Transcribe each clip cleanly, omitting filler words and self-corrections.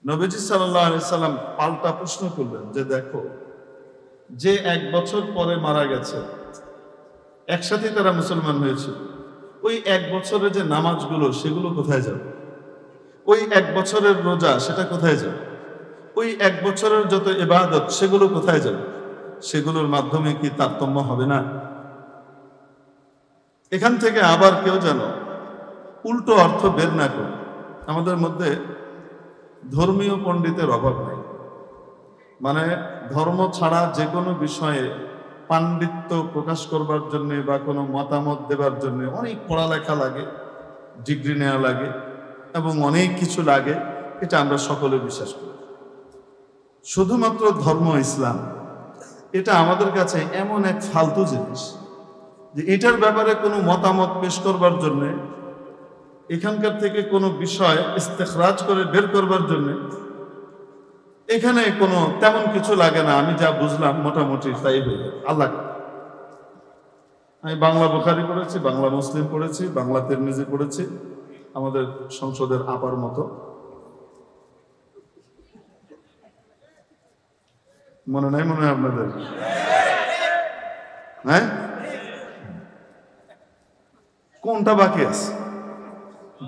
নবীজি সাল্লাল্লাহু আলাইহি সাল্লাম পাল্টা প্রশ্ন করলেন যে দেখো, যে 1 বছর পরে মারা গেছে, একসাথে তারা মুসলমান হয়েছে, ওই 1 বছরের যে নামাজগুলো সেগুলো কোথায় যাবে? ওই 1 বছরের রোজা সেটা কোথায় যাবে? ওই 1 বছরের যত ইবাদত সেগুলো কোথায় যাবে? সেগুলোর মাধ্যমে কি তারতম্য হবে না? এখান থেকে আবার কেউ যেন উল্টো অর্থ বের না করে। আমাদের মধ্যে ধর্মীয় পণ্ডিতের অভাব নেই, মানে ধর্ম ছাড়া যে কোনো বিষয়ে পাণ্ডিত্য প্রকাশ করবার জন্য বা কোনো মতামত দেবার জন্য অনেক পড়ালেখা লাগে, ডিগ্রি নেওয়া লাগে এবং অনেক কিছু লাগে। এটা আমরা সকলে বিশ্বাস করি। শুধুমাত্র ধর্ম ইসলাম এটা আমাদের কাছে এমন এক ফালতু জিনিস যে এটার ব্যাপারে কোনো মতামত পেশ করবার জন্য, এখানকার থেকে কোনো বিষয় ইস্তেখরাজ করে বের করবার জন্য এখানে কোনো তেমন কিছু লাগে না। আমি যা বুঝলাম মোটামুটি তাই হয়ে যাবে। আল্লাহ, আমি বাংলা বুখারী পড়েছি, বাংলা মুসলিম পড়েছি, বাংলা তিরমিজি পড়েছি, আমাদের সংসদের আপার মতো। মনে নাই মনে হয় আপনাদের? হ্যাঁ, কোনটা বাকি আছে?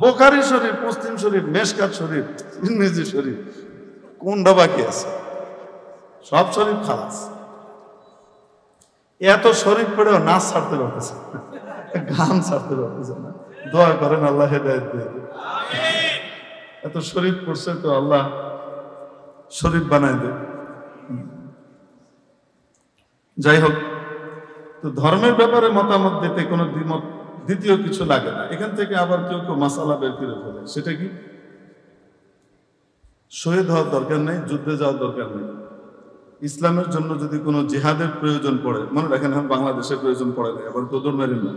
বুখারী শরীফ, মুসলিম শরীফ, মেশকাত শরীফ, তিরমিজি শরীফ, কোনটা বাকি আছে? সব শরীফ খালাস। এত শরীফ পড়েও নাচ ছাড়তে পারতেছে না, গান ছাড়তে পারতেছে না। দোয়া করেন আল্লাহ হেদায়েত দিয়ে দেন। এত শরীফ পড়ছে তো আল্লাহ শরীফ বানায় দেন। যাই হোক, তো ধর্মের ব্যাপারে মতামত দিতে কোনো দ্বিতীয় কিছু লাগে না। এখান থেকে আবার কেউ কেউ মাসালা বের করে ফেলে। সেটা কি? শহীদ হওয়ার দরকার নেই, যুদ্ধে যাওয়ার দরকার নেই। ইসলামের জন্য যদি কোনো জিহাদের প্রয়োজন পড়ে, মনে রাখেন এখন বাংলাদেশের প্রয়োজন পড়ে না, আবার তোদর মেরেন না।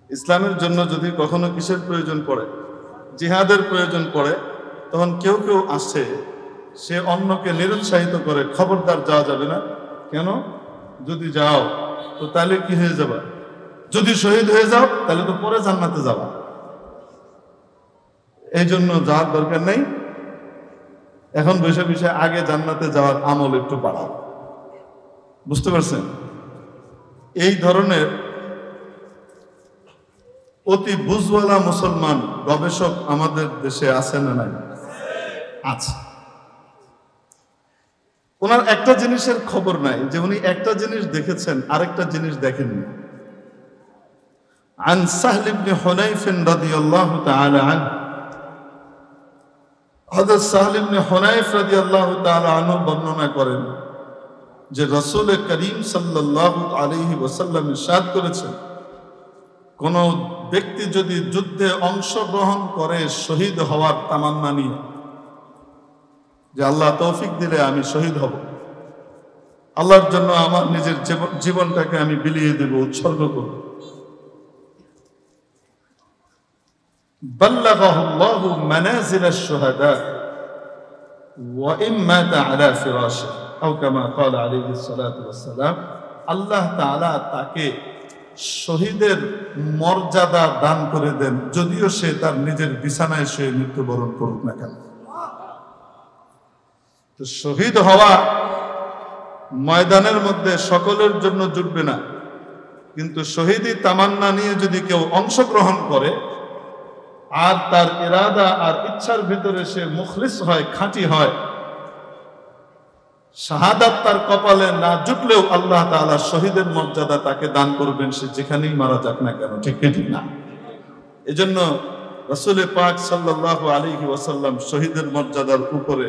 ইসলামের জন্য যদি কখনো কিসের প্রয়োজন পড়ে, জিহাদের প্রয়োজন পড়ে, তখন কেউ কেউ আসে, সে অন্যকে নিরুৎসাহিত করে, খবরদার যাওয়া যাবে না। কেন? যদি যাও তো তাহলে কি হয়ে যাবে? যদি শহীদ হয়ে যাও তাহলে তো পরে জান্নাতে যাবা, এই জন্য যাওয়ার দরকার নেই। এখন বসে বসে আগে জান্নাতে যাওয়ার আমল একটু বাড়াও। বুঝতে পারছেন? এই ধরনের অতি বুঝওয়ালা মুসলমান গবেষক আমাদের দেশে আছে না নাই? আছে। ওনার একটা জিনিসের খবর নাই যে উনি একটা জিনিস দেখেছেন আরেকটা জিনিস দেখেননি। عن سهل بن حنيف رضي الله تعالى عنه, হযরত সাহল ইবনে হুনাইফ রাদিয়াল্লাহু তাআলা আনহু বর্ণনা করেন যে রাসূল করিম সাল্লাল্লাহু আলাইহি ওয়াসাল্লাম ইরশাদ করেছেন, কোন ব্যক্তি যদি যুদ্ধে অংশগ্রহণ করে শহীদ হওয়ার তামান্না নিয়ে, যে আল্লাহ তৌফিক দিলে আমি শহীদ হব, আল্লাহর জন্য আমার নিজের জীবনটাকে আমি বিলিয়ে দেব, উৎসর্গ করব, বাল্লাগাহু আল্লাহু মানাজিল আশ-শুহাদা ওয়া ইন মাতা আলা ফিরাশিহি আও কামা ক্বালা আলাইহিস সালাতু ওয়াস সালাম, আল্লাহ তাআলা তাকে শহীদের মর্যাদা দান করে দেন, যদিও সে তার নিজের বিছানায় শুয়ে মৃত্যুবরণ করুক না কেন। তো শহীদ হওয়া ময়দানের মধ্যে সকলের জন্য জুটবে না, কিন্তু শহীদি তামান্না নিয়ে যদি কেউ অংশগ্রহণ করে আর তার ইরাদা আর ইচ্ছার ভিতরে সে মুখলিস হয়, খাঁটি হয়, শাহাদাত তার কপালে না জুটলেও আল্লাহ তাআলা শহীদের মর্যাদা তাকে দান করবেন, সে যেখানেই মারা যাক না কেন। ঠিক ঠিক না? এজন্য রাসূল পাক সাল্লাল্লাহু আলাইহি ওয়াসাল্লাম শহীদের মর্যাদার উপরে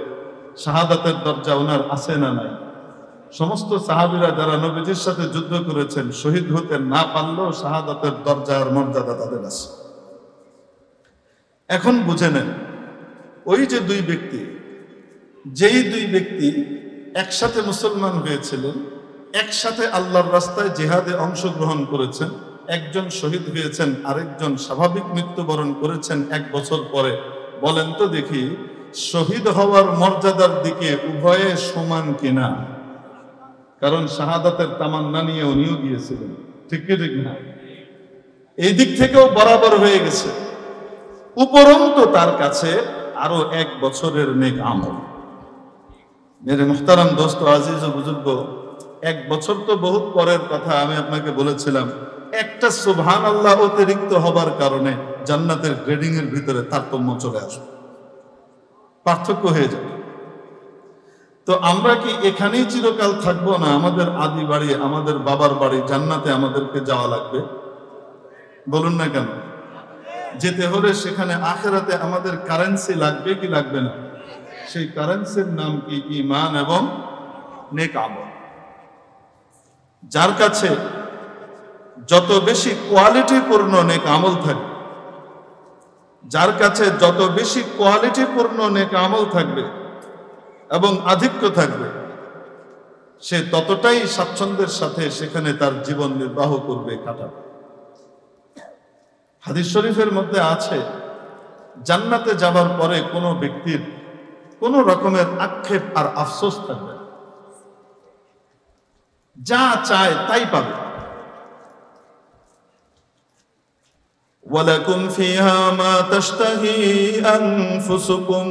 শাহাদাতের দরজা ওনার আছে না নাই? সমস্ত সাহাবীরা যারা নবীজির সাথে যুদ্ধ করেছেন, শহীদ হতে না পারলেও শাহাদাতের দরজা আর মর্যাদা তাদের আছে। এখন বুঝে নেন, ওই যে দুই ব্যক্তি, যেই দুই ব্যক্তি একসাথে মুসলমান হয়েছিলেন, একসাথে আল্লাহর রাস্তায় জিহাদে অংশগ্রহণ করেছেন, একজন শহীদ হয়েছেন, আরেকজন স্বাভাবিক মৃত্যুবরণ করেছেন 1 বছর পরে, বলেন তো দেখি শহীদ হওয়ার মর্যাদার দিকে উভয়ে সমান কিনা? কারণ শাহাদাতের তামান্না নিয়ে উনিও গিয়েছিলেন। ঠিক কি ঠিক না? এই দিক থেকেও বরাবর হয়ে গেছে। উপরন্তু তার কাছে আরো 1 বছরের নেক আমল। মেরে মুহতারাম দোস্ত আজিজ ও বুজুর্গ, 1 বছর তো বহুত পরের কথা। আমি আপনাকে বলেছিলাম একটা সুবহানাল্লাহ অতিরিক্ত হবার কারণে জান্নাতের গ্রেডিং এর ভিতরে তারতম্য চলে আসবে, পার্থক্য হয়ে যাবে। তো আমরা কি এখানেই চিরকাল থাকবো, না আমাদের আদি বাড়ি, আমাদের বাবার বাড়ি জান্নাতে আমাদেরকে যাওয়া লাগবে? বলুন না কেন? যেতে হলে সেখানে আখিরাতে আমাদের কারেন্সি লাগবে কি লাগবে না? সেই কারেন্সির নাম কি? ঈমান এবং নেক আমল। যার কাছে যত বেশি কোয়ালিটিপূর্ণ নেক আমল থাকবে, যার কাছে যত বেশি কোয়ালিটিপূর্ণ নেক আমল থাকবে এবং আধিক্য থাকবে, সে ততটাই স্বাচ্ছন্দ্যের সাথে সেখানে তার জীবন নির্বাহ করবে, কাটাবে। হাদিস শরীফের মধ্যে আছে, জান্নাতে যাবার পরে কোনো ব্যক্তির কোন রকমের আক্ষেপ আর আফসোস থাকবে না, যা চায় তাই পাবে। ওয়ালাকুম ফিহা মা তাশতাহি আনফুসুকুম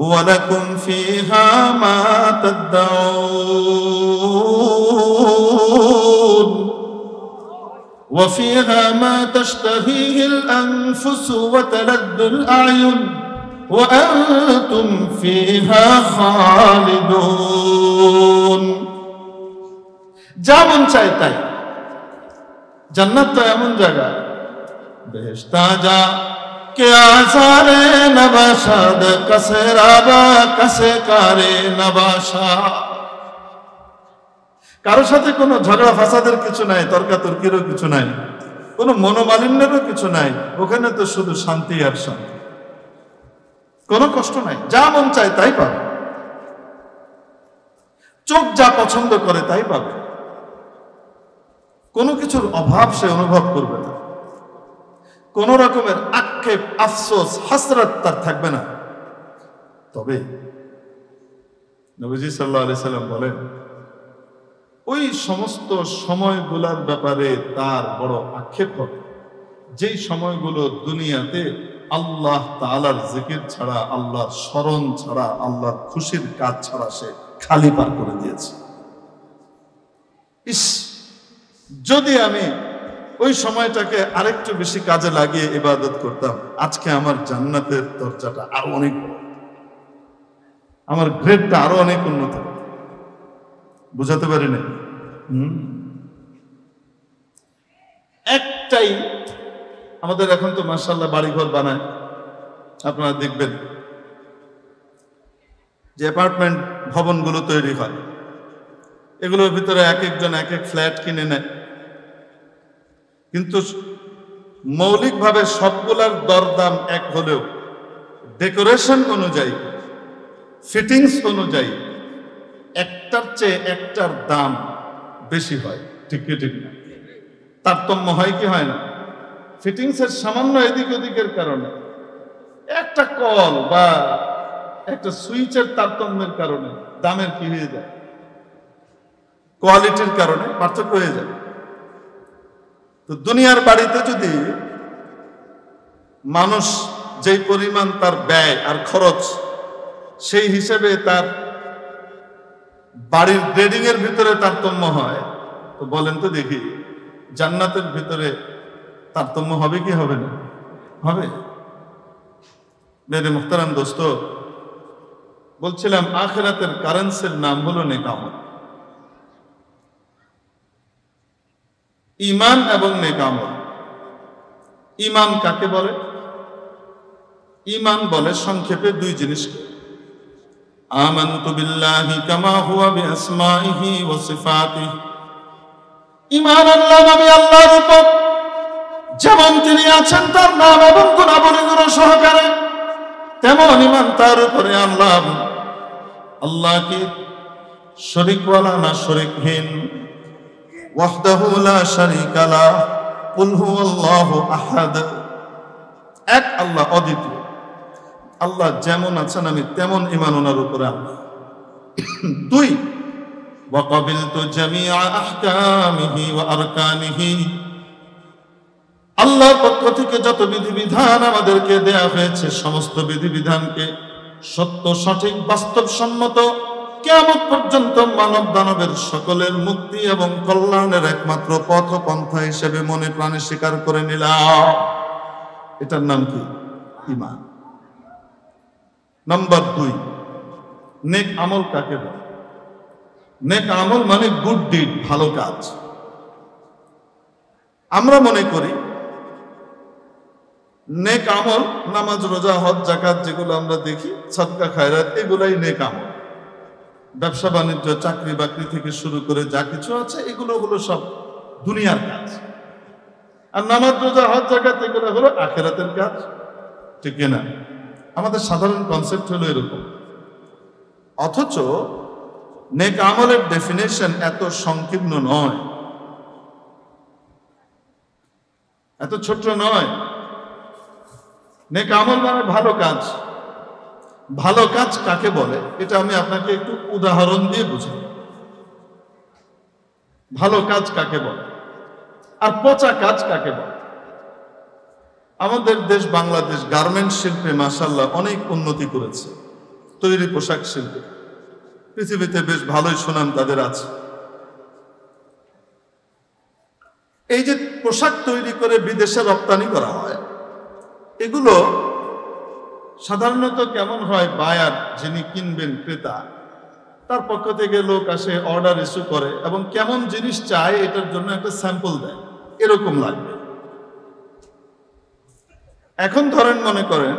ওয়ালাকুম ফিহা মা তাদউন وفيها ما تشتهيه الأنفس وتلذ الأعين وأنتم فيها خالدون। যেমন চাই তাই। জান্নাত তো এমন জায়গা, বেহেশতা যা কে আসারে নবাশাদ কাসে রাবা কাসে কারে নবাশা। কারোর সাথে কোনো ঝগড়া ফাসাদের কিছু নাই, তর্কাতর্কিরও কিছু নাই, কোনো মনোমালিন্যেরও কিছু নাই। ওখানে তো শুধু শান্তি আর শান্তি, কোনো কষ্ট নাই। যা মন চায় তাই পাবে, চোখ যা পছন্দ করে তাই পাবে, কোনো কিছুর অভাব সে অনুভব করবে না, কোন রকমের আক্ষেপ আফসোস হাসরাত তার থাকবে না। তবে নবীজি সাল্লাল্লাহু আলাইহি সাল্লাম বলেন, ওই সমস্ত সময়গুলোর ব্যাপারে তার বড় আক্ষেপ হবে যেই সময়গুলো দুনিয়াতে আল্লাহ তাআলার জিকির ছাড়া, আল্লাহর স্মরণ ছাড়া, আল্লাহর খুশির কাজ ছাড়া সে খালি পার করে দিয়েছে। ইস, যদি আমি ওই সময়টাকে আরেকটু বেশি কাজে লাগিয়ে ইবাদত করতাম, আজকে আমার জান্নাতের দরজাটা আরো অনেক বড়, আমার গ্রেডটা আরো অনেক উন্নত। বুঝাতে পারি না? একটাই, আমাদের এখন তো মাশাআল্লাহ বাড়িঘর বানায়, আপনারা দেখবেন যে অ্যাপার্টমেন্ট ভবনগুলো তৈরি হয়, এগুলোর ভিতরে এক একজন এক এক ফ্ল্যাট কিনে নেয়, কিন্তু মৌলিকভাবে সবগুলার দরদাম এক হলেও ডেকোরেশন অনুযায়ী, ফিটিংস অনুযায়ী একটার চেয়ে একটার দাম বেশি হয়। ঠিক কি ঠিক না? তারতম্য হয় কি হয় না? ফিটিংসের সামান্য এদিক ওদিকের কারণে, একটা কল বা একটা সুইচের তারতম্যের কারণে দামের কি হয়ে যায়? কোয়ালিটির কারণে পার্থক্য হয়ে যায়। তো দুনিয়ার বাড়িতে যদি মানুষ যেই পরিমাণ তার ব্যয় আর খরচ, সেই হিসেবে তার বাড়ির গ্রেডিং এর ভিতরে তারতম্য হয়, তো বলেন তো দেখি জান্নাতের ভিতরে তারতম্য হবে কি হবে না? হবে। মেরে মুহতারাম দোস্ত, বলছিলাম আখিরাতের কারেন্সির নাম হলো নেক আমল। ঈমান এবং নেক আমল। ঈমান কাকে বলে? ঈমান বলে সংক্ষেপে দুই জিনিসকে। আমানতু বিল্লাহি কামা হুয়া বিআসমাইহি ওয়া সিফাতিহি। ঈমান আনলাম আমি আল্লাহর উপর যেমন তিনি আছেন তার নাম এবং গুণাবলীগুলো সহকারে, তেমন ঈমান তার উপরে আনলাম আল্লাহ কি শরীকওয়ালা না শরীকহীন, ওয়াহদাহু লা শারীকা লাহ, কুল হুয়াল্লাহু আহাদ। এক আল্লাহ, অদ্বিতীয়। আল্লাহ যেমন আছেন আমি তেমন ঈমান ওনার উপরে আনলাম। দুই, ওয়া ক্বাবিলতু জামিআ আহকামিহি ওয়া আরকানিহি। আল্লাহর পক্ষ থেকে যত বিধিবিধান আমাদেরকে দেয়া হয়েছে, সমস্ত বিধিবিধানকে সত্য, সঠিক, বাস্তবসম্মত, কিয়ামত পর্যন্ত মানব দানবের সকলের মুক্তি এবং কল্যাণের একমাত্র পথ পন্থা হিসেবে মনে প্রাণে স্বীকার করে নিলাম। এটার নাম কি? ঈমান। নাম্বার 2, নেক আমল কাকে বলে? নেক আমল মানে গুড ডিড, ভালো কাজ। আমরা মনে করি নেক আমল নামাজ, রোজা, হজ, যাকাত, যেগুলো আমরা দেখি, সাদকা, খায়রাত, এগুলাই নেক আমল। ব্যবসা বাণিজ্য, চাকরি বাকরি থেকে শুরু করে যা কিছু আছে এগুলো হলো সব দুনিয়ার কাজ। আর নামাজ, রোজা, হজ, যাকাত এগুলো হলো আখিরাতের কাজ, ঠিক না? আমাদের সাধারণ কনসেপ্ট হলো এরকম। অথচ নেক আমলের ডেফিনেশন এত সংকীর্ণ নয়, এত ছোট নয়। নেক আমল মানে ভালো কাজ। ভালো কাজ কাকে বলে এটা আমি আপনাকে একটু উদাহরণ দিয়ে বুঝাই। ভালো কাজ কাকে বলে আর পচা কাজ কাকে বলে? আমাদের দেশ বাংলাদেশ গার্মেন্টস শিল্পে মাশাআল্লাহ অনেক উন্নতি করেছে। তৈরি পোশাক শিল্পে পৃথিবীতে বেশ ভালোই সুনাম তাদের আছে। এই যে পোশাক তৈরি করে বিদেশে রপ্তানি করা হয়, এগুলো সাধারণত কেমন হয়? বায়ার, যিনি কিনবেন, ক্রেতা, তার পক্ষ থেকে লোক আসে, অর্ডার ইস্যু করে এবং কেমন জিনিস চায় এটার জন্য একটা স্যাম্পল দেয়, এরকম লাগবে। এখন ধরেন, মনে করেন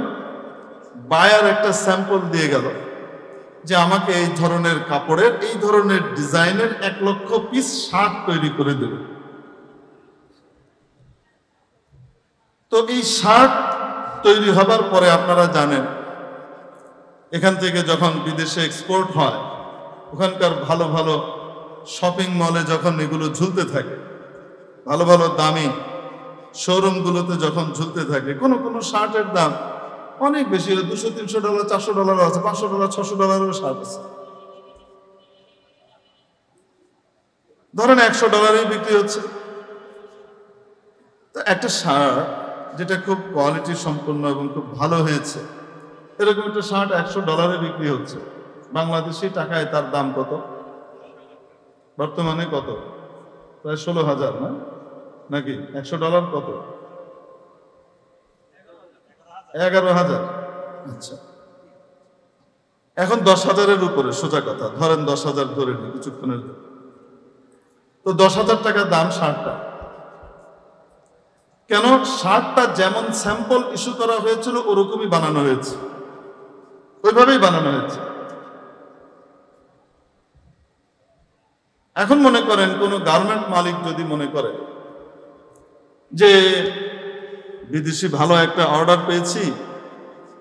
বায়ার একটা স্যাম্পল দিয়ে গেল যে আমাকে এই ধরনের কাপড়ের, এই ধরনের ডিজাইনের 1 লক্ষ পিস শার্ট তৈরি করে দেবে। তো এই শার্ট তৈরি হবার পরে আপনারা জানেন এখান থেকে যখন বিদেশে এক্সপোর্ট হয়, ওখানকার ভালো ভালো শপিং মলে যখন এগুলো ঝুলতে থাকে, ভালো ভালো দামি শোরুমগুলোতে যখন ঝুলতে থাকে, কোনো কোনো শার্টের দাম অনেক বেশি, $200-300, $400 আছে, $500, $600 শার্ট আছে। ধরেন $100 বিক্রি হচ্ছে। তো একটা শার্ট যেটা খুব কোয়ালিটি সম্পন্ন এবং খুব ভালো হয়েছে, এরকম একটা শার্ট $100 বিক্রি হচ্ছে। বাংলাদেশি টাকায় তার দাম কত বর্তমানে? কত? প্রায় 16,000, না নাকি? $100 কত? 11,000। আচ্ছা, এখন 10,000-এর উপরে, সোজা কথা, ধরেন 10,000 ধরে নি কিছুক্ষণের জন্য। তো 10,000 টাকা দাম শার্টটা। কেন? শার্টটা যেমন স্যাম্পল ইস্যু করা হয়েছিল ওরকমই বানানো হয়েছে, ওইভাবেই বানানো হয়েছে। এখন মনে করেন কোন গার্মেন্ট মালিক যদি মনে করে যে বিদেশি ভালো একটা অর্ডার পেয়েছি,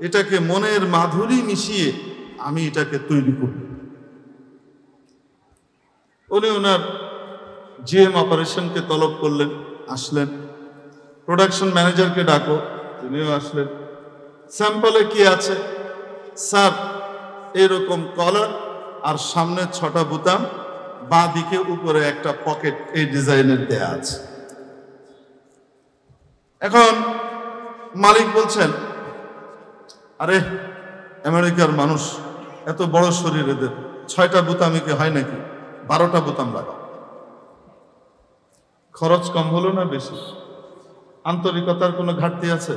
এটাকে মনের মাধুরী মিশিয়ে আমি এটাকে তৈরি করব, উনি ওনার জিএম অপারেশনকে তলব করলেন, আসলেন। প্রোডাকশন ম্যানেজারকে ডাকো, তিনিও আসলেন। স্যাম্পলে কি আছে? স্যার, এরকম কলার আর সামনে 6টা বোতাম, বাঁ দিকে উপরে একটা পকেট এই ডিজাইনের দেয়া আছে। এখন মালিক বলছেন, আরে আমেরিকার মানুষ, এত বড় শরীর, এদের 6টা বোতামই কি হয় নাকি? 12টা বোতাম লাগাও। খরচ কম হলো না বেশি? আন্তরিকতার কোনো ঘাটতি আছে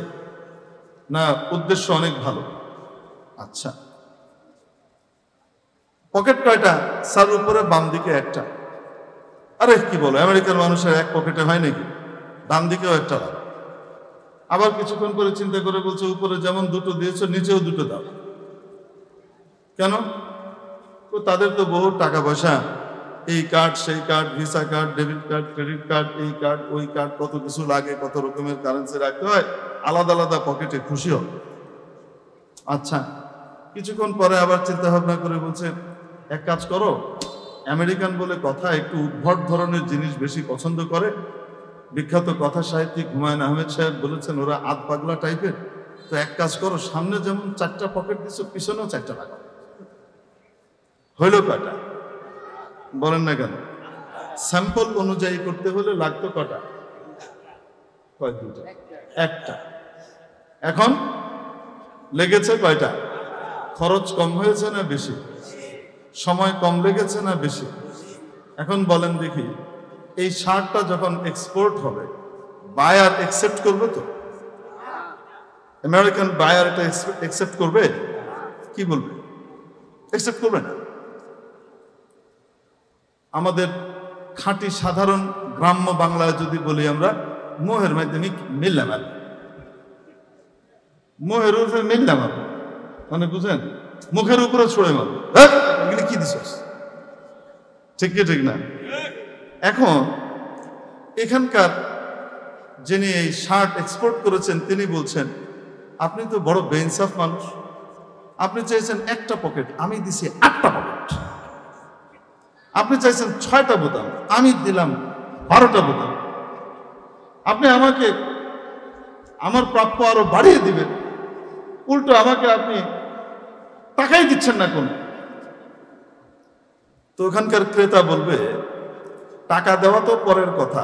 না? উদ্দেশ্য অনেক ভালো। আচ্ছা, পকেট কয়টা? স্যার, উপরে বাম দিকে একটা। আরে কি বলো, আমেরিকার মানুষের এক পকেটে হয় নাকি? ডান দিকেও একটা। আবার কিছুক্ষণ করে চিন্তা করে বলছে, উপরে যেমন 2টো দিয়েছো, নিচেও 2টো দাও। কেন? তো তাদের তো বহু টাকা পয়সা, এই কার্ড, সেই card, visa card, debit card, credit card, এই কার্ড, ওই কার্ড, কত কিছু লাগে, কত রকমের কারেন্সি রাখতে হয়, আলাদা আলাদা পকেটে খুশি হোক। আচ্ছা, কিছুক্ষণ পরে আবার চিন্তা ভাবনা করে বলছে, এক কাজ করো, আমেরিকান বলে কথা, একটু উদ্ভট ধরনের জিনিস বেশি পছন্দ করে। বিখ্যাত কথা সাহিত্যিক হুমায়ুন আহমেদ সাহেব বলেছেন, ওরা আধ পাগলা টাইপের। তো এক কাজ করো, সামনে যেমন 4টা পকেট দিচ্ছ, পিছনেও 4টা লাগাও। হইল কয়টা? বলেন না কেন? স্যাম্পল অনুযায়ী করতে হলে লাগতো কটা? কয়? 2টা। একটা। এখন লেগেছে কয়টা? খরচ কম হয়েছে না বেশি? সময় কম লেগেছে না বেশি? এখন বলেন দেখি, এই শার্টটা যখন এক্সপোর্ট হবে, বায়ার একসেপ্ট করবে তো? আমেরিকান বায়ার এটা একসেপ্ট করবে? কি বলবে? একসেপ্ট করবে না। আমাদের খাঁটি সাধারণ গ্রাম্য বাংলায় যদি বলি আমরা, মোহের মাধ্যমে মিললাম আর মোহের উপরে মিললাম আর মানে বুঝেন, মুখের উপরে ছড়ে মার এগুলি কি দিস, ঠিক কি ঠিক না? এখন এখানকার যিনি এই শার্ট এক্সপোর্ট করেছেন তিনি বলছেন, আপনি তো বড় বেইনসাফ মানুষ, আপনি চাইছেন একটা পকেট, আমি দিছি 8টা পকেট। আপনি চাইছেন 6টা বোতাম, আমি দিলাম 12টা বোতাম। আপনি আমাকে আমার প্রাপ্য আরো বাড়িয়ে দিবেন, উল্টো আমাকে আপনি টাকাই দিচ্ছেন না কোন। তো ওখানকার ক্রেতা বলবে, টাকা দেওয়া তো পরের কথা,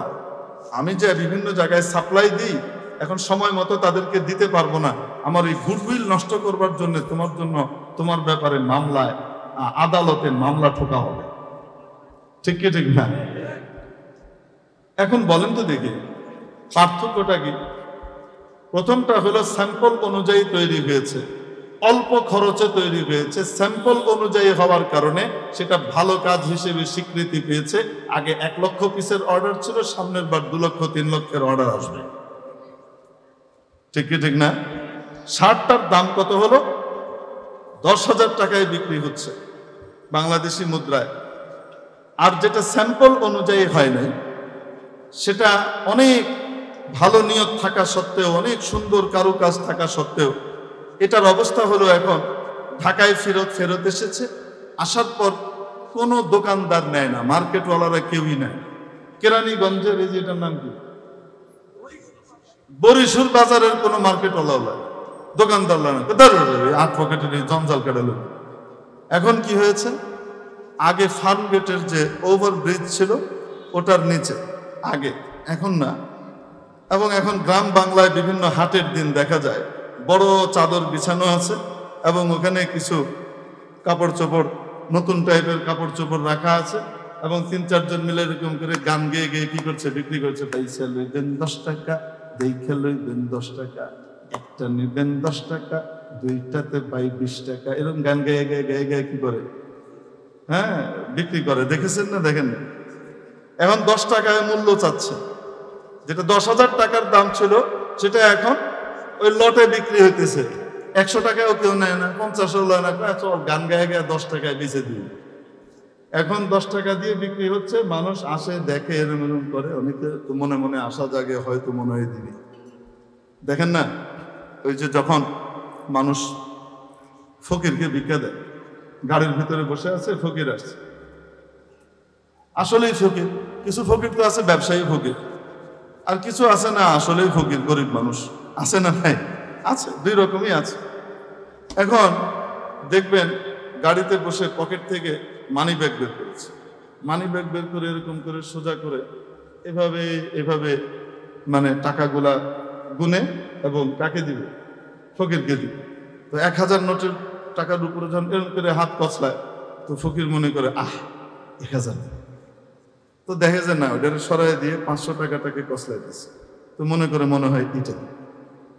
আমি যে বিভিন্ন জায়গায় সাপ্লাই দিই, এখন সময় মতো তাদেরকে দিতে পারবো না, আমার এই গুডউইল নষ্ট করবার জন্য তোমার ব্যাপারে মামলায় আদালতে মামলা ঠোকা হবে, ঠিক কি ঠিক না? এখন বলেন তো দেখি পার্থক্যটা কি? প্রথমটা হলো স্যাম্পল অনুযায়ী তৈরি হয়েছে, অল্প খরচে তৈরি হয়েছে, স্যাম্পল অনুযায়ী হওয়ার কারণে সেটা ভালো কাজ হিসেবে স্বীকৃতি পেয়েছে। আগে 1 লক্ষ পিসের অর্ডার ছিল, সামনের বার 2 লক্ষ 3 লক্ষের অর্ডার আসবে, ঠিক কি ঠিক না? শার্টটার দাম কত হলো? 10,000 টাকায় বিক্রি হচ্ছে বাংলাদেশি মুদ্রায়। আর যেটা স্যাম্পল অনুযায়ী হয় নাই, সেটা অনেক ভালো নিয়ত থাকা সত্ত্বেও, অনেক সুন্দর কারুকাজ থাকা সত্ত্বেও এটার অবস্থা হলো এখন ঢাকায় ফেরত এসেছে, আসার পর কোনো দোকানদার নেয় না, মার্কেটওয়ালারা কেউই নেয়। কেরানীগঞ্জের এই যে এটার নাম কি, বরিশুল বাজারের কোনো মার্কেটওয়ালা দোকানদাররা না, 8 পকেটের এই জঞ্জাল কাটালো। এখন কি হয়েছে, আগে ফার্ম গেটের যে ওভারব্রিজ ছিল ওটার নিচে আগে, এখন না। এবং এখন গ্রাম বাংলায় বিভিন্ন হাটের দিন দেখা যায় বড় চাদর বিছানো আছে এবং ওখানে কিছু কাপড় চোপড়, নতুন টাইপের কাপড় চোপড় রাখা আছে এবং 3-4 জন মিলে এরকম করে গান গেয়ে গেয়ে কি করছে, বিক্রি করছে। পয়সা লইবেন 10 টাকা, দেখে লইবেন 10 টাকা, একটা নিবেন 10 টাকা, 2টাতে পাই 20 টাকা, এরকম গান গেয়ে গেয়ে গেয়ে গেয়ে কি করে, হ্যাঁ, বিক্রি করে। দেখেছেন না? দেখেন না? এখন 10 টাকায় মূল্য চাচ্ছে, যেটা 10,000 টাকার দাম ছিল সেটা এখন ওই লটে বিক্রি হইতেছে 100 টাকায়ও কেউ নেয় না, 50ও নেয় না, চল গান গায়ে গায়ে 10 টাকায় বেঁচে দিই। এখন 10 টাকা দিয়ে বিক্রি হচ্ছে, মানুষ আসে দেখে, এরম এরম করে, অনেকে তো মনে মনে আশা জাগে, হয়তো মনে হয় দিবি। দেখেন না, ওই যে যখন মানুষ ফকিরকে ভিক্ষা দেয়, গাড়ির ভিতরে বসে আছে, ফকির আসছে, আসলেই ফকির। কিছু ফকির তো আছে ব্যবসায়ী ফকির, আর কিছু আছে না আসলেই ফকির, গরিব মানুষ আছে না? নাই, আছে, 2 রকমই আছে। এখন দেখবেন গাড়িতে বসে পকেট থেকে মানি ব্যাগ বের করেছে, মানি ব্যাগ বের করে এরকম করে সোজা করে এভাবে এভাবে মানে টাকাগুলা গুনে এবং কাকে দিবে, ফকিরকে দিবে। তো 1000 নোটের টাকার উপরে যখন এরকম করে হাত কচলায়, তো ফকির মনে করে 1000, তো দেখে যে না, ওটা সরাই দিয়ে 500 টাকাটাকে কচলাই দিচ্ছে, তো মনে হয় এটা।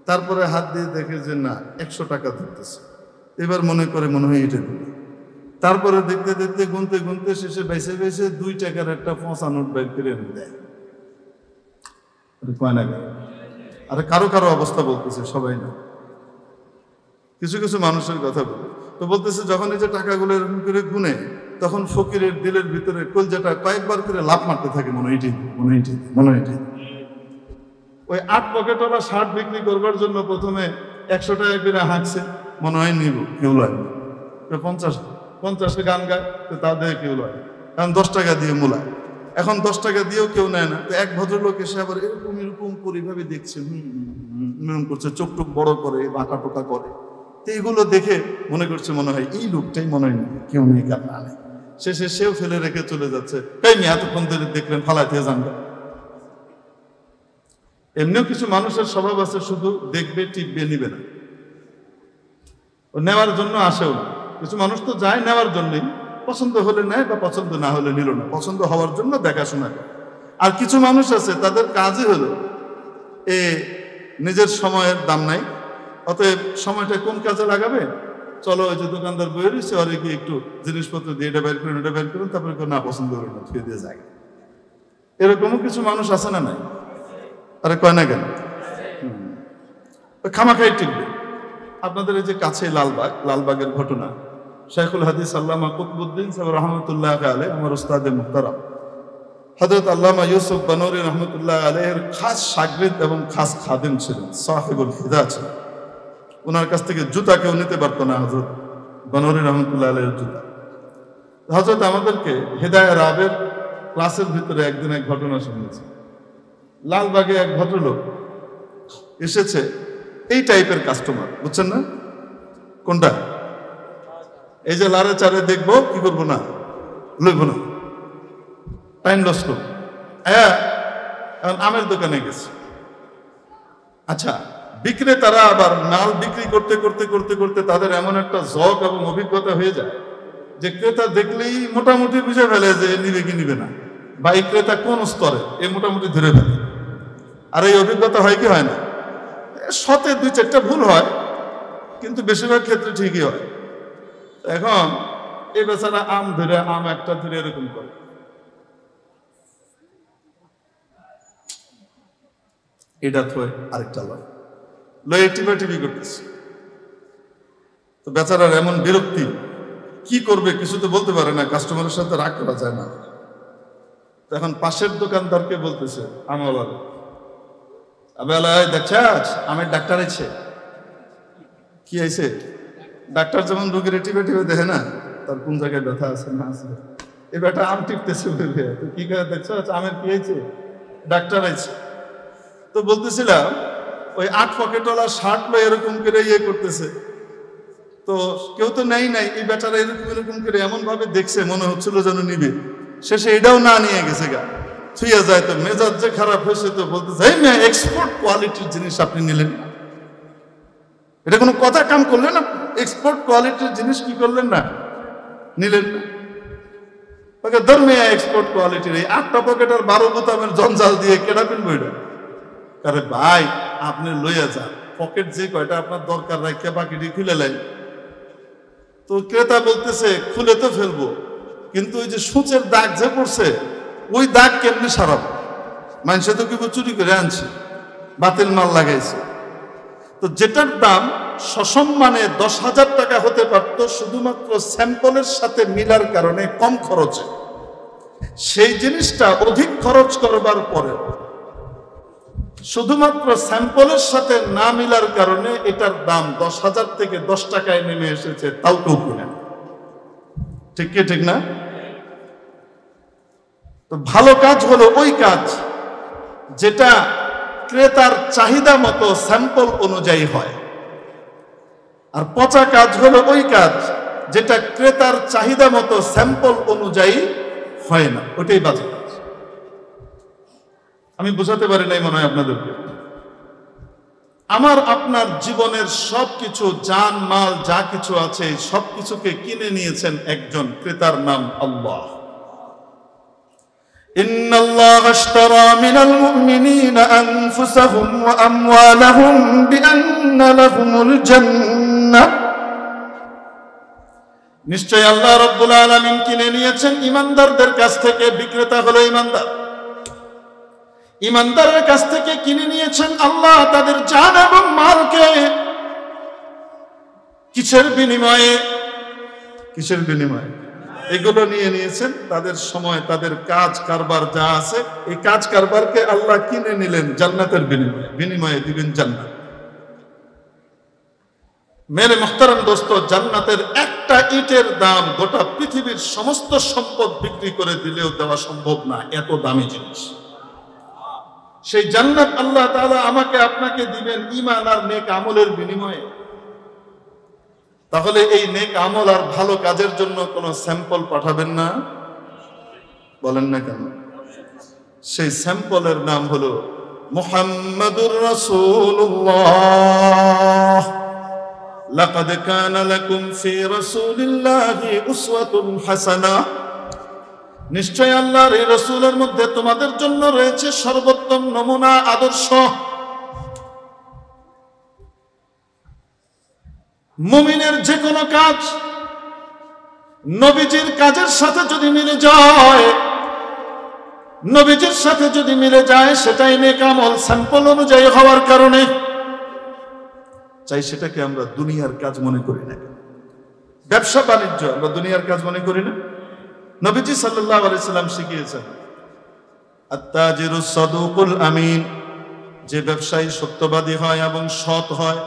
তারপরে হাত দিয়ে দেখে যে না, 100 টাকা ধরতেছে, এবার মনে হয় এটা দিবে। তারপরে দেখতে দেখতে গুনতে গুনতে শেষে বেছে বেছে 2 টাকার একটা 5 নোট বের করে এনে দেয়। আরে কারো কারো অবস্থা বলতেছে, সবাই না, কিছু কিছু মানুষের কথা বলে। তো বলতেছে যখন এই যে টাকাগুলো এরকম করে গুনে, তখন ফকিরের দিলের ভিতরে কলজাটা কয়েকবার করে লাফ মারতে থাকে, মনে হয় ওই 8 পকেটওয়ালা শার্ট বিক্রি করবার জন্য প্রথমে 100 টাকা করে হাঁকছে, মনে হয় নিব, কেউ লয়। 50 গান গায়, তো তাদের কেউ লয়, কারণ 10 টাকা দিয়ে মূলায়। এখন 10 টাকা দিয়েও কেউ নেয় না। তো এক ভদ্রলোক এসে আবার এরকম করে এইভাবে দেখছে, করছে, চোখ টুক বড় করে, বাঁকা টোকা করে। তো এগুলো দেখে মনে হয় এই লোকটাই মনে হয় কেউ নেই, কার না নেই। শেষে সেও ফেলে রেখে চলে যাচ্ছে, তাই নিয়ে এতক্ষণ ধরে দেখলেন ফালাইতে জানবে। এমনিও কিছু মানুষের স্বভাব আছে, শুধু দেখবে, টিপবে, নিবে না। ও নেওয়ার জন্য আসেও না। কিছু মানুষ তো যায় নেওয়ার জন্যই, পছন্দ হলে নেয় বা পছন্দ না হলে নিল না, পছন্দ হওয়ার জন্য দেখাশোনা করে। আর কিছু মানুষ আছে তাদের কাজই হলো নিজের সময়ের দাম নাই, অতএব সময়টা কোন কাজে লাগাবে, চলো ওই যে দোকানদার বয়ে রয়েছে ওরে গিয়ে একটু জিনিসপত্র দিয়ে এটা বের করুন, এটা বের করুন, তারপরে না পছন্দ হলো না ফিরে দিয়ে যায়। এরকমও কিছু মানুষ আছে না নাই? আরে কয় না কেন? খামাখাই টিকবে। আপনাদের এই যে কাছে লালবাগের ঘটনা, শাইখুল হাদিস আল্লামা কুতবুদ্দিন সাহেব রহমতুল্লাহ আলাইহি, আমার উস্তাদে মুহতারাম হযরত আল্লামা ইউসুফ বানরি রহমতুল্লাহ আলাইহির খাস শাগরিদ এবং খাস খাদেম ছিলেন, সাহেবুল হিদা ছিলেন। ওনার কাছ থেকে জুতা কেউ নিতে পারতো না, হযরত বানরি রহমতুল্লাহ আলাইহির জুতা। হযরত আমাদেরকে হেদায়া রাবের ক্লাসের ভিতরে একদিন এক ঘটনা শুনিয়েছে। লালবাগে এক ভদ্রলোক এসেছে, এই টাইপের কাস্টমার, বুঝছেন না কোনটা? এই যে লারে চারে দেখবো, কি করবো না, লইব না, টাইম লস করবো। এখন আমের দোকানে গেছে। আচ্ছা, বিক্রেতারা আবার মাল বিক্রি করতে করতে করতে করতে তাদের এমন একটা জগ এবং অভিজ্ঞতা হয়ে যায় যে ক্রেতা দেখলেই মোটামুটি বুঝে ফেলে যে নিবে কি নিবে না, বা এই ক্রেতা কোন স্তরে, এ মোটামুটি ধরে ফেলে। আর এই অভিজ্ঞতা হয় কি হয় না? শতে দুই চারটা ভুল হয়, কিন্তু বেশিরভাগ ক্ষেত্রে ঠিকই হয়। এখন এই বেচারা আম ধরে, আম একটা ধরে এরকম করে, এটা থয়ে আরেকটা লয়ে টিপি করতেছে। তো বেচারার এমন বিরক্তি, কি করবে কিছু তো বলতে পারে না, কাস্টমারের সাথে রাগ করা যায় না। এখন পাশের দোকানদারকে বলতেছে আমওয়ালা, দেখছাস আমার ডাক্তার আছে। কি আইছে? ডাক্তার যেমন রোগীর টিপে টিপে দেখে না তার কোন জায়গায় ব্যথা আছে না আছে, এ বেটা আম টিপতেছে, কি করে দেখছাস আমের কি হয়েছে? ডাক্তার আছে। তো বলতেছিলাম ওই 8 পকেটওয়ালা শার্ট লো এরকম করে ইয়ে করতেছে, তো কেউ তো নেই নাই, এই বেটারা এরকম এরকম করে এমন ভাবে দেখছে মনে হচ্ছিল যেন নিবে, শেষে এটাও না নিয়ে গেছে গা, থুইয়া যায়। তো মেজাজ যে খারাপ হয়েছে, তো বলতেছে এই মেয়ে এক্সপোর্ট কোয়ালিটির জিনিস আপনি নিলেন না, এটা কোনো কথা কাম করলেন না, এক্সপোর্ট কোয়ালিটির জিনিস কি করলেন না, নিলেন না। ওকে ধর্মে এক্সপোর্ট কোয়ালিটির এই 8টা পকেট আর 12 বোতামের জঞ্জাল দিয়ে কেনা কিনবো এটা? আরে ভাই আপনি লইয়া যান, পকেট যে কয়টা আপনার দরকার রাখে বাকিটি খুলে লাই। তো ক্রেতা বলতেছে খুলে তো ফেলবো, কিন্তু ওই যে সূচের দাগ যে পড়ছে, ওই দাগ কেমনি সারাবো? মানুষে তো কেউ চুরি করে আনছে, বাতিল মাল লাগাইছে। তো যেটার দাম সসম্মানে 10,000 টাকা হতে পারত, শুধুমাত্র স্যাম্পলের সাথে মিলার কারণে কম খরচে, সেই জিনিসটা অধিক খরচ করবার পরে শুধুমাত্র স্যাম্পলের সাথে না মিলার কারণে এটার দাম 10,000 থেকে 10 টাকায় নেমে এসেছে, তাও কেউ কিনে। ঠিক কি ঠিক না? তো ভালো কাজ হলো ওই কাজ যেটা ক্রেতার চাহিদা মতো স্যাম্পল অনুযায়ী হয়, আর পচা কাজ হলো ওই কাজ যেটা ক্রেতার চাহিদা মতো স্যাম্পল অনুযায়ী হয় না, ওটাই বাজে কাজ। আমি বুঝাতে পারি নাই মনে হয় আপনাদেরকে। আমার আপনার জীবনের সবকিছু, জান মাল যা কিছু আছে সবকিছুকে কিনে নিয়েছেন একজন, ক্রেতার নাম আল্লাহ। ইন্নাল্লাহা আশতারা মিনাল মুমিনিনা আনফুসাহুম ওয়া আমওয়ালাহুম বিআন্না লাহুমুল জান্নাহ। নিশ্চয় আল্লাহ রাব্বুল আলামিন কিনে নিয়েছেন ইমানদারদের কাছ থেকে, বিক্রেতা হলো ইমানদার। ইমানদারের কাছ থেকে কিনে নিয়েছেন আল্লাহ তাদের জান এবং মালকে। কিসের বিনিময়ে? কিসের বিনিময়ে? এগুলো নিয়ে নিয়েছেন তাদের সময়, তাদের কাজ কারবার যা আছে, এই কাজ কারবারকে আল্লাহ কিনে নিলেন জান্নাতের বিনিময়ে। বিনিময়ে দিবেন জান্নাত। মেরে মুহতারাম দোস্ত, জান্নাতের একটা ইটের দাম গোটা পৃথিবীর সমস্ত সম্পদ বিক্রি করে দিলেও দেওয়া সম্ভব না, এত দামি জিনিস। সেই জান্নাত আল্লাহ তাআলা আমাকে আপনাকে দিবেন ঈমান আর নেক আমলের বিনিময়ে। তাহলে এই নেক আমল আর ভালো কাজের জন্য কোনো স্যাম্পল পাঠাবেন না? বলেন না কেন? সেই স্যাম্পলের নাম হলো মুহাম্মাদুর রাসূলুল্লাহ। লাকাদ কানা লাকুম ফি রাসূলিল্লাহি উসওয়াতুন হাসানাহ, নিশ্চয় আল্লাহর এই রাসূলের মধ্যে তোমাদের জন্য রয়েছে সর্বোত্তম নমুনা আদর্শ। মুমিনের যে কোনো কাজ নবীজির কাজের সাথে যদি মিলে যায়, নবীজির সাথে যদি মিলে যায়, সেটাই নেক আমল স্যাম্পল অনুযায়ী হওয়ার কারণে। চাই সেটাকে আমরা দুনিয়ার কাজ মনে করি না, ব্যবসা বাণিজ্য আমরা দুনিয়ার কাজ মনে করি না। নবীজি সাল্লাল্লাহু আলাইহি সাল্লাম শিখিয়েছেন আত-তাজিরুস সাদুকুল আমিন, যে ব্যবসায়ী সত্যবাদী হয় এবং সৎ হয়।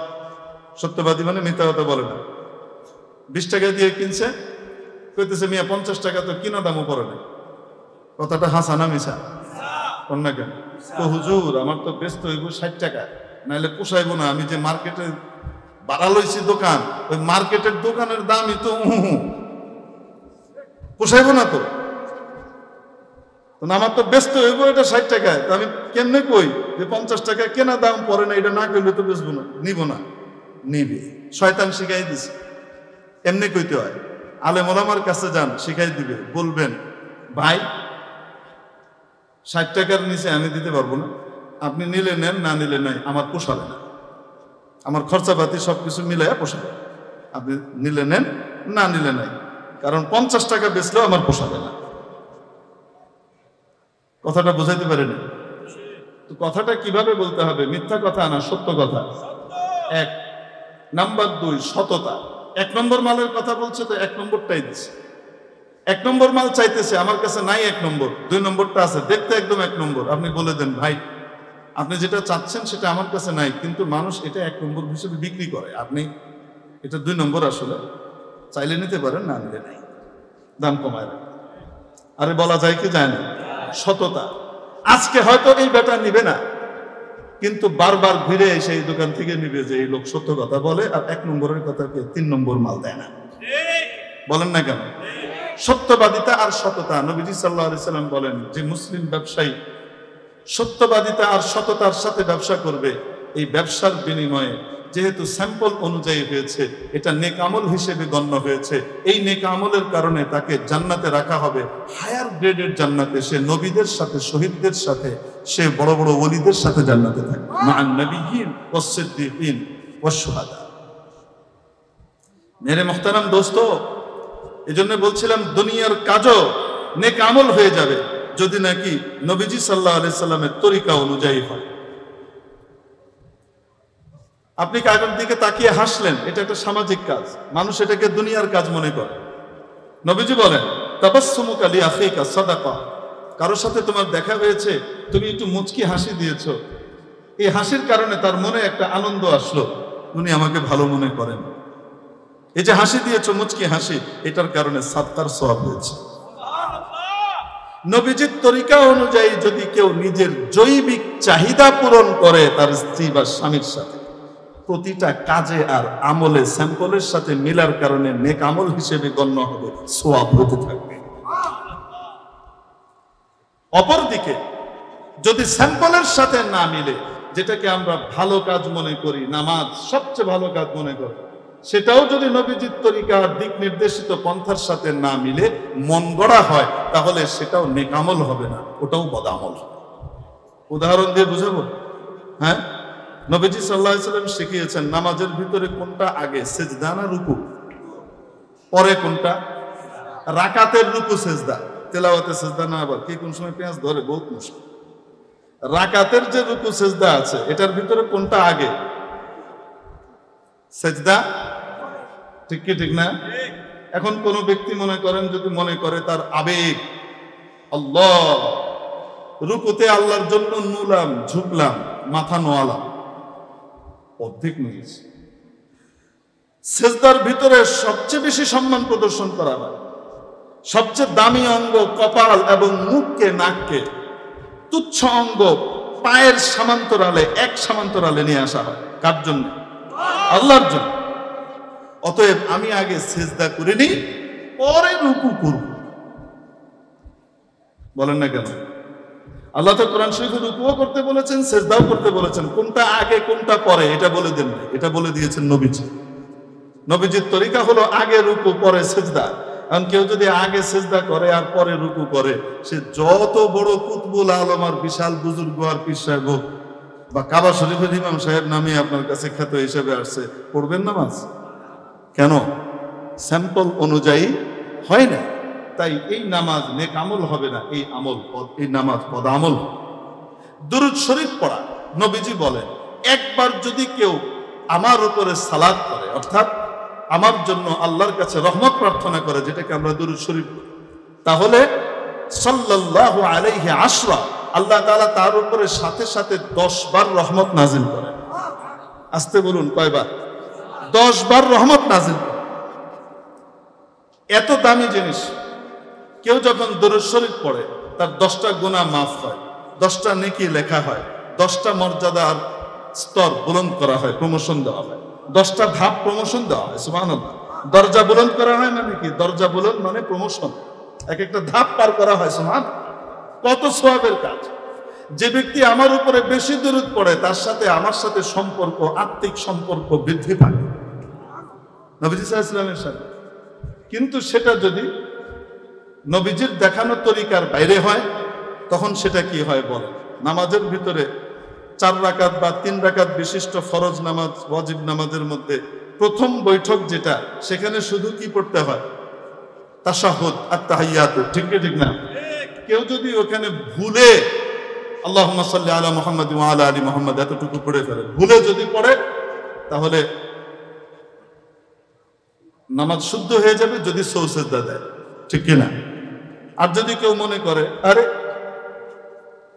সত্যবাদী মানে মিথ্যা কথা বলে না। 20 টাকা দিয়ে কিনছে, কইতেছে মিয়া 50 টাকা তো কিনা দামও পড়ে না। কথাটা হাসা না মিছা? কোন না কেন? তো হুজুর আমার তো ব্যস্ত হইব 60 টাকা, নাহলে পোষাইব না। আমি যে মার্কেটে বাড়া লইছি দোকান, ওই মার্কেটের দোকানের দামই তো পোষাইব না। তো আমার তো ব্যস্ত হইব এটা 60 টাকায়, তো আমি কেমনে কই যে 50 টাকা কেনা দাম পড়ে না? এটা না করলে তো বেচবো না, নিব না। নিবে, শয়তান শিখাই দিছে। এমনি কইতে হয়। আলেম ওলামার কাছে যান, শিখাই দিবে। বলবেন ভাই 60 টাকার নিচে আমি দিতে পারবো না, আপনি নিলে নেন, না নিলে নাই, আমার পোষাবে না। আমার খরচাপাতি সবকিছু মিলাইয়া পোষাবে। আপনি নিলে নেন, না নিলে নাই, কারণ 50 টাকা বেচলেও আমার পোষাবে না। কথাটা বুঝাইতে পারেন? তো কথাটা কিভাবে বলতে হবে? মিথ্যা কথা না, সত্য কথা। 1 নাম্বার 2 সততা। 1 নম্বর মালের কথা বলছে তো 1 নম্বরটাই দিচ্ছে। 1 নম্বর মাল চাইতেছে, আমার কাছে নাই 1 নম্বর, 2 নম্বরটা আছে, দেখতে একদম 1 নম্বর। আপনি বলে দেন ভাই আপনি যেটা চাচ্ছেন সেটা আমার কাছে নাই, কিন্তু মানুষ এটা 1 নম্বর হিসেবে বিক্রি করে, আপনি এটা 2 নম্বর, আসলে চাইলে নিতে পারেন, না নিলে নাই, দাম কমায় রাখেন। আরে বলা যায় কি যায় না? সততা। আজকে হয়তো এই বেটা নিবে না, কিন্তু বারবার ঘুরে এসে এই দোকান থেকে নিবে যে এই লোক সত্য কথা বলে, আর 1 নম্বরের কথাকে 3 নম্বর মাল দেয় না। বলেন না কেন? সত্যবাদিতা আর সততা। নবীজি সাল্লাল্লাহু আলাইহি সাল্লাম বলেন যে মুসলিম ব্যবসায়ী সত্যবাদিতা আর সততার সাথে ব্যবসা করবে, এই ব্যবসার বিনিময়ে যেহেতু স্যাম্পল অনুযায়ী হয়েছে, এটা নেক আমল হিসেবে গণ্য হয়েছে। এই নেক আমলের কারণে তাকে জান্নাতে রাখা হবে, হায়ার গ্রেডের জান্নাতে। সে নবীদের সাথে, শহীদদের সাথে, সে বড় বড় ওলিদের সাথে জান্নাতে থাকবে, মা'আন নাবিয়্যিন ওয়াস সিদ্দীকিন ওয়াস শুহাদা। মেরে মুহতারাম দোস্ত, এজন্য বলছিলাম দুনিয়ার কাজও নেক আমল হয়ে যাবে যদি নাকি নবীজি সাল্লাল্লাহু আলাইহি সাল্লামের তরিকা অনুযায়ী হয়। আপনি কাগজের দিকে তাকিয়ে হাসলেন, এটা একটা সামাজিক কাজ, মানুষ এটাকে দুনিয়ার কাজ মনে করে। নবীজি বলেন তাবাসসুমুকা লিআখিকা সাদাকা, কারোর সাথে তোমার দেখা হয়েছে, তুমি একটু মুচকি হাসি দিয়েছো, এই হাসির কারণে তার মনে একটা আনন্দ আসলো, উনি আমাকে ভালো মনে করেন। এই যে হাসি দিয়েছো, মুচকি হাসি, এটার কারণে সাদকার সওয়াব হয়েছে। নবীজির তরিকা অনুযায়ী যদি কেউ নিজের জৈবিক চাহিদা পূরণ করে তার স্ত্রী বা স্বামীর সাথে, প্রতিটা কাজে আর আমলে স্যাম্পলের সাথে মিলার কারণে নেক আমল হিসেবে গণ্য হবে, সওয়াব হতে থাকবে। অপরদিকে যদি স্যাম্পলের সাথে না মিলে, যেটাকে আমরা ভালো কাজ মনে করি, নামাজ সবচেয়ে ভালো কাজ মনে করি, সেটাও যদি নবীজির তরিকা দিক নির্দেশিত পন্থার সাথে না মিলে মন গড়া হয়, তাহলে সেটাও নেক আমল হবে না, ওটাও বদামল হবে। উদাহরণ দিয়ে বুঝাবো? হ্যাঁ, নবীজি সাল্লাল্লাহু আলাইহি সাল্লাম শিখিয়েছেন নামাজের ভিতরে কোনটা আগে, সেজদা না রুকু? পরে কোনটা? রাকাতের রুকু সেজদা, তেলাওয়াতে সেজদা না। আবার কি কোন সময় পেঁয়াজ ধরে, বহুত মুশকিল। রাকাতের যে রুকু সেজদা আছে, এটার ভিতরে কোনটা আগে? সেজদা। ঠিক কি ঠিক না? এখন কোন ব্যক্তি মনে করেন, যদি মনে করে তার আবেগ, আল্লাহ রুকুতে আল্লাহর জন্য নুলাম, ঝুঁকলাম, মাথা নোয়ালাম, অর্ধেক নিয়েছে। সেজদার ভিতরে সবচেয়ে বেশি সম্মান প্রদর্শন করা হয়, সবচেয়ে দামি অঙ্গ কপাল এবং মুখকে, নাককে, তুচ্ছ অঙ্গ পায়ের সমান্তরালে, এক সমান্তরালে নিয়ে আসা হয়। কার জন্য? আল্লাহর জন্য। অতএব আমি আগে সেজদা করে নিই, পরে রুকু করব। বলেন না কেন? আল্লাহ তো কোরআন শরীফে রুকুও করতে বলেছেন, সেজদাও করতে বলেছেন। কোনটা আগে কোনটা পরে এটা বলে দেন, এটা বলে দিয়েছেন নবীজি। নবীজির তরিকা হলো আগে রুকু পরে সেজদা। কারণ কেউ যদি আগে সেজদা করে আর পরে রুকু করে, সে যত বড় কুতবুল আলম আর বিশাল বুজুর্গ আর পীর সাহেব হোক, বা কাবা শরীফের ইমাম সাহেব নামে আপনার কাছে খ্যাত হিসেবে আসছে, পড়বেন নামাজ? কেন? স্যাম্পল অনুযায়ী হয় না। তাই এই নামাজ নেক আমল হবে না, এই নামাজ পদ আমল। দুরূদ শরীফ পড়া, নবীজি বলেন একবার যদি কেউ আমার উপরে সালাত করে, অর্থাৎ আমার জন্য আল্লাহর কাছে রহমত প্রার্থনা করে, যেটাকে আমরা দুরূদ শরীফ, তাহলে সাল্লাল্লাহু আলাইহি আশরা, আল্লাহ তাআলা তার উপরে সাথে সাথে 10 বার রহমত নাজিল করেন। আসতে বলুন, কয়বার? 10 বার রহমত নাজিল করেন। এত দামি জিনিস। কেউ যখন দুরূদ শরীফ পড়ে, তার 10টা গুনাহ মাফ হয়, 10টা নেকি লেখা হয়, 10টা মর্যাদার স্তর বুলন্দ করা হয়, প্রমোশন দেওয়া হয়, 10টা ধাপ প্রমোশন দেওয়া হয়। সুবহানাল্লাহ। দরজা বুলন্দ করা হয় মানে কি? দরজা বুলন্দ মানে প্রমোশন, এক একটা ধাপ পার করা হয়। সুবহানাল্লাহ। কত সওয়াবের কাজ! যে ব্যক্তি আমার উপরে বেশি দুরূদ পড়ে, তার সাথে আমার সাথে সম্পর্ক, আত্মিক সম্পর্ক বৃদ্ধি পায় নবীজি সাল্লাল্লাহু আলাইহি ওয়াসাল্লামের সাথে। কিন্তু সেটা যদি নবীজির দেখানো তরিকার বাইরে হয়, তখন সেটা কি হয় বলে? নামাজের ভিতরে 4 রাকাত বা 3 রাকাত বিশিষ্ট ফরজ নামাজ, ওয়াজিব নামাজের মধ্যে প্রথম বৈঠক যেটা, সেখানে শুধু কি পড়তে হয়? তাশাহুদ, আত-তাহিয়াতু। ঠিক না? কেউ যদি ওখানে ভুলে আল্লাহুম্মা সাল্লি আলা মুহাম্মাদ ওয়া আলা আলি মুহাম্মাদ এতটুকু পড়ে ফেলে, ভুলে যদি পড়ে, তাহলে নামাজ শুদ্ধ হয়ে যাবে যদি সৌসেজদা দেয়। ঠিক কিনা? আর যদি কেউ মনে করে আরে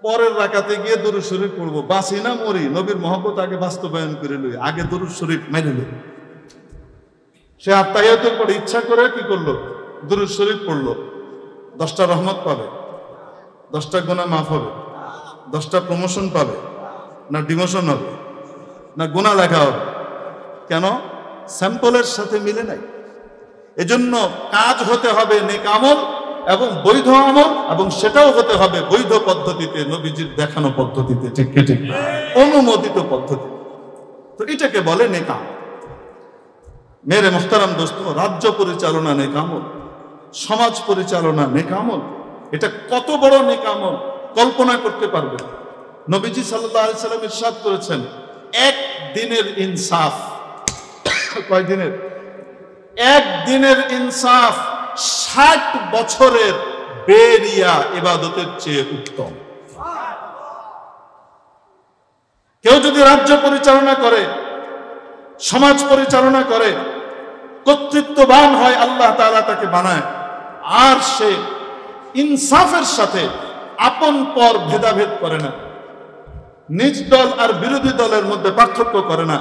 পরের রাকাতে গিয়ে দুরূদ শরীফ পড়বো, বাঁচি না মরি, নবীর মহব্বত আগে বাস্তবায়ন করে লই, আগে দুরূদ শরীফ মেনে লই, সে আত্মাহিয়াতের পরে ইচ্ছা করে কি করলো? দুরূদ শরীফ পড়লো। 10টা রহমত পাবে, 10টা গুনাহ মাফ হবে, 10টা প্রমোশন পাবে, না ডিমোশন হবে, না গুনাহ লেখা হবে? কেন? স্যাম্পলের সাথে মিলে নাই। এজন্য কাজ হতে হবে নেক আমল এবং বৈধ আমল, এবং সেটাও হতে হবে বৈধ পদ্ধতিতে, নবীজির দেখানো পদ্ধতিতে। ঠিক ঠিক, অনুমোদিত পদ্ধতি। তো এটাকে বলে নেক আমল। মেরে মুহতারাম দোস্ত, রাজ্য পরিচালনা নেক আমল, সমাজ পরিচালনা নেক আমল। এটা কত বড় নেক আমল কল্পনা করতে পারবে। নবীজি সাল্লাল্লাহু আলাইহি সাল্লাম ইরশাদ করেছেন, এক দিনের ইনসাফ, কয় দিনের? এক দিনের ইনসাফ 60 বছরের বেরিয়া ইবাদতের চেয়ে উত্তম। কেউ যদি রাজ্য পরিচালনা করে, সমাজ পরিচালনা করে, কর্তৃত্ববান হয়, আল্লাহ তাআলা তাকে বানায়, আর সে ইনসাফের সাথে আপন পর ভেদাভেদ করে না, নিজ দল আর বিরোধী দলের মধ্যে পার্থক্য করে না,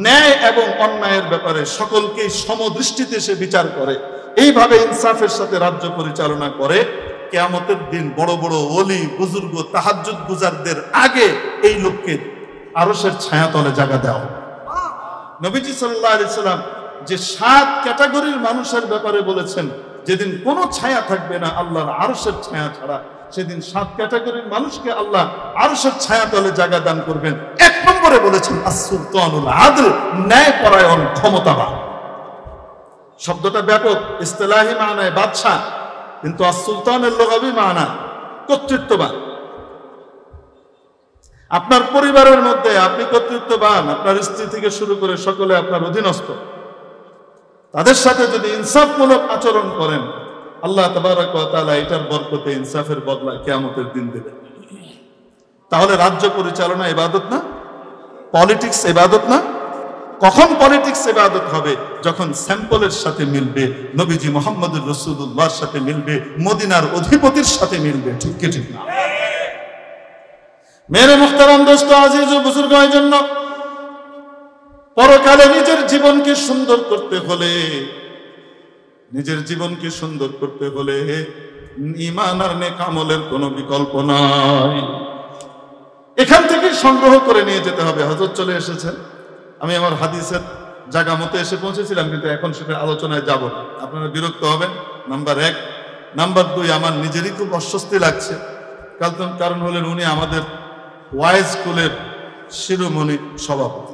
ন্যায় এবং অন্যায়ের ব্যাপারে সকলকেই সমদৃষ্টিতে সে বিচার করে, এইভাবে ইনসাফের সাথে রাজ্য পরিচালনা করে, কিয়ামতের দিন বড় বড় ওলি বুজুর্গ তাহাজ্জুদ গুজারদের আগে এই লোককে আরশের ছায়াতলে জায়গা দেওয়া হবে। নবীজি সাল্লাল্লাহু আলাইহি সাল্লাম যে 7 ক্যাটাগরির মানুষের ব্যাপারে বলেছেন, যেদিন কোনো ছায়া থাকবে না আল্লাহর আরশের ছায়া ছাড়া, সেদিন 7 ক্যাটাগরির মানুষকে আল্লাহ আরশের ছায়াতলে জায়গা দান করবেন। 1 নম্বরে বলেছেন আস-সুলতানুল আদল, ন্যায়পরায়ণ, ক্ষমতাবান। শব্দটা ব্যাপক, ইসতিলাহি মানায় বাদশা, কিন্তু আস-সুলতানের লুগাবি মানা কর্তৃত্ববান। আপনার পরিবারের মধ্যে আপনি কর্তৃত্ববান, আপনার স্ত্রী থেকে শুরু করে সকলে আপনার অধীনস্থ। তাদের সাথে যদি ইনসাফমূলক আচরণ করেন, আল্লাহ তাবারক ওয়া তাআলা এটার বরকতে ইনসাফের বদলা কিয়ামতের দিন দেবেন। তাহলে রাজ্য পরিচালনা ইবাদত না? পলিটিক্স ইবাদত না? কখন পলিটিক্স ইবাদত হবে? যখন স্যাম্পলের সাথে মিলবে, নবীজি মুহাম্মদুর রাসূলুল্লাহর সাথে মিলবে, মদিনার অধিপতির সাথে মিলবে। ঠিক কি ঠিক না? মেরে মুহতারাম দোস্ত, আজিজ ও বুজুর্গের জন্য পরকালে নিজের জীবনকে সুন্দর করতে হলে, নিজের জীবনকে সুন্দর করতে হলে ঈমান আর নেক আমলের কোনো বিকল্প নাই। এখান থেকে সংগ্রহ করে নিয়ে যেতে হবে। হযরত চলে এসেছেন, আমি আমার হাদিসের জায়গা মতো এসে পৌঁছেছিলাম, কিন্তু এখন সেটা আলোচনায় যাব না, আপনারা বিরক্ত হবেন। নাম্বার 1। নাম্বার 2, আমার নিজেরই খুব অস্বস্তি লাগছে, কারণ হলেন উনি আমাদের ওয়াইজ স্কুলের শিরোমণি সভাপতি।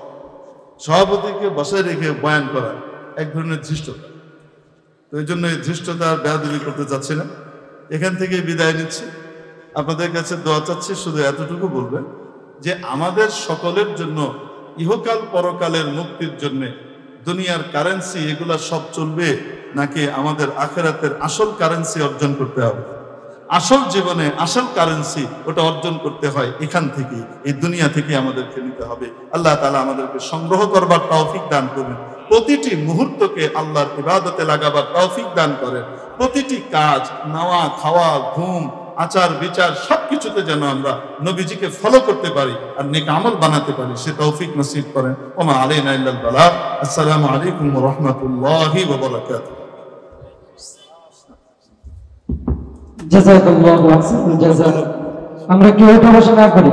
সভাপতিকে বসায় রেখে বয়ান করা এক ধরনের ধৃষ্টতা। তো এই জন্য এই ধৃষ্টতা আর বেয়াদবি করতে চাচ্ছি না, এখান থেকেই বিদায় নিচ্ছি। আপনাদের কাছে দোয়া চাচ্ছি, শুধু এতটুকু বলবেন যে আমাদের সকলের জন্য ইহকাল পরকালের মুক্তির জন্য দুনিয়ার কারেন্সি এগুলা সব চলবে, নাকি আমাদের আখেরাতের আসল কারেন্সি অর্জন করতে হবে? আসল জীবনে আসল কারেন্সি ওটা অর্জন করতে হয় এখান থেকে, এই দুনিয়া থেকে আমাদেরকে নিতে হবে। আল্লাহ তাআলা আমাদেরকে সংগ্রহ করবার তৌফিক দান করবেন, প্রতিটি মুহূর্তকে আল্লাহর ইবাদতে লাগাবার তৌফিক দান করেন, প্রতিটি কাজ, নাওয়া খাওয়া, ঘুম, আচার বিচার সবকিছুতে যেন আমরা নবীজিকে ফলো করতে পারি আর নেক আমল বানাতে পারি, সে তৌফিক নসিব করেন। ওমা আলাইনা ইল্লাল বালাগ। আসসালামু আলাইকুম ওয়া রাহমাতুল্লাহি ওয়া বারাকাতুহু। জাযাকাল্লাহু আহসানাল জাযা। আমরা কি ওঠা বসা না করি?